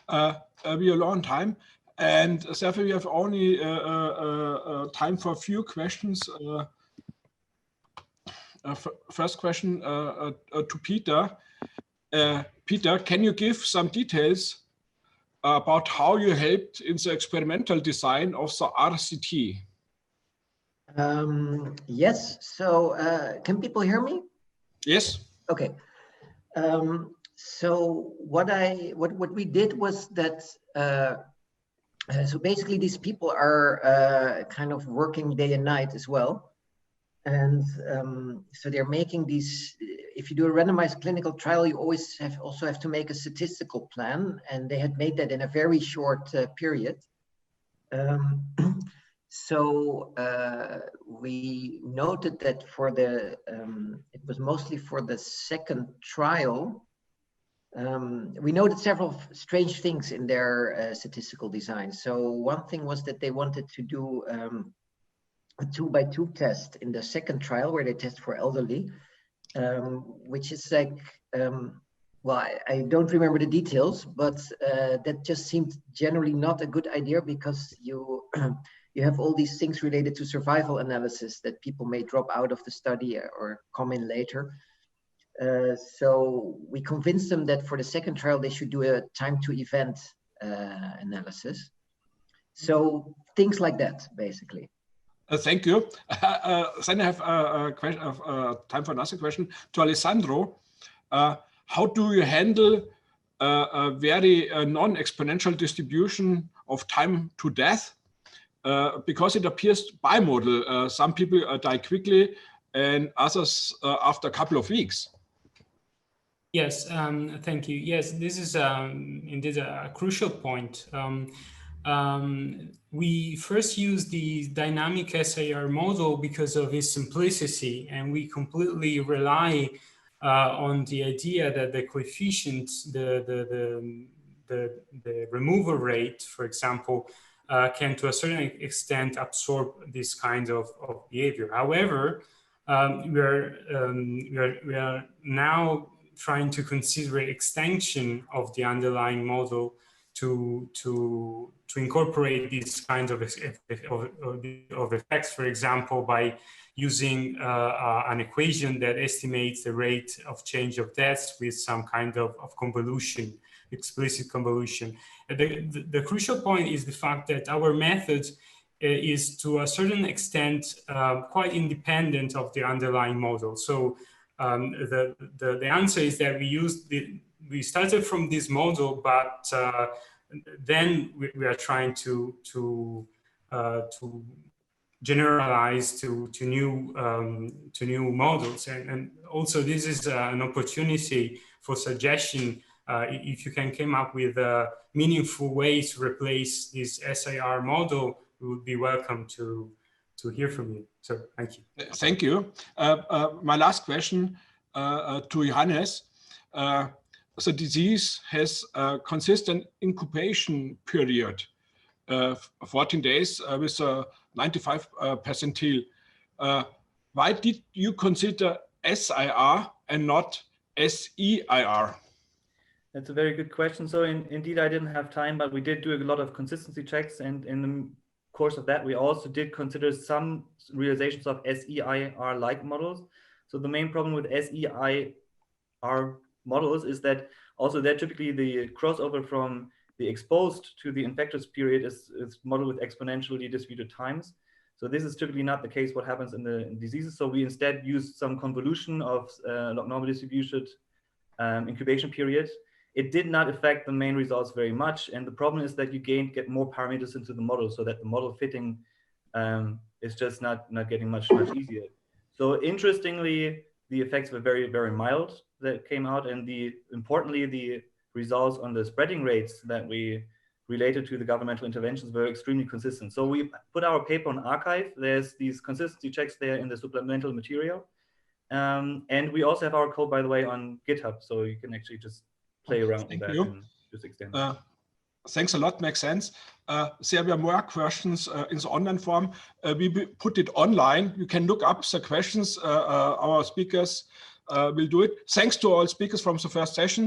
We are long time, and therefore we have only time for a few questions. First question to Peter. Peter, can you give some details about how you helped in the experimental design of the RCT? Yes, so can people hear me? Yes. Okay. So what we did was that so basically these people are kind of working day and night as well. And so they're making these, if you do a randomized clinical trial, you always also have to make a statistical plan, and they had made that in a very short period. So we noted that for the, it was mostly for the second trial, we noted several strange things in their statistical design. So one thing was that they wanted to do a 2x2 test in the second trial where they test for elderly, which is like, well, I don't remember the details, but that just seemed generally not a good idea because you have all these things related to survival analysis that people may drop out of the study or come in later. So we convinced them that for the second trial, they should do a time to event analysis. So things like that, basically. Thank you. Then I have a question, time for another question to Alessandro. How do you handle a very non-exponential distribution of time to death? Because it appears bimodal. Some people die quickly and others after a couple of weeks. Yes, thank you. Yes, this is indeed a crucial point. We first used the dynamic SIR model because of its simplicity, and we completely rely on the idea that the coefficients, the removal rate, for example, can to a certain extent absorb this kind of behavior. However, we are now trying to consider extension of the underlying model to incorporate these kinds of effects, for example, by using an equation that estimates the rate of change of deaths with some kind of convolution, explicit convolution. The crucial point is the fact that our method is to a certain extent quite independent of the underlying model. So the answer is that we started from this model, but then we are trying to generalize to new models, and also this is an opportunity for suggestion. If you can come up with meaningful ways to replace this SIR model, we would be welcome to hear from you. So thank you. Thank you. My last question to Johannes. The disease has a consistent incubation period, 14 days with a 95 percentile. Why did you consider SIR and not SEIR? That's a very good question. So indeed, I didn't have time, but we did do a lot of consistency checks. And in the course of that, we also did consider some realizations of SEIR-like models. So the main problem with SEIR models is that also that typically the crossover from the exposed to the infectious period is modeled with exponentially distributed times. So this is typically not the case what happens in the diseases. So we instead use some convolution of log normal distributed incubation periods. It did not affect the main results very much. And the problem is that you get more parameters into the model so that the model fitting is just not getting much easier. So interestingly, the effects were very, very mild that came out. And importantly, the results on the spreading rates that we related to the governmental interventions were extremely consistent. So we put our paper on arXiv. There's these consistency checks there in the supplemental material. And we also have our code, by the way, on GitHub. So you can actually just play around with that and just extend it. Thanks a lot, makes sense. There were more questions in the online form. We put it online. You can look up the questions. Our speakers will do it. Thanks to all speakers from the first session.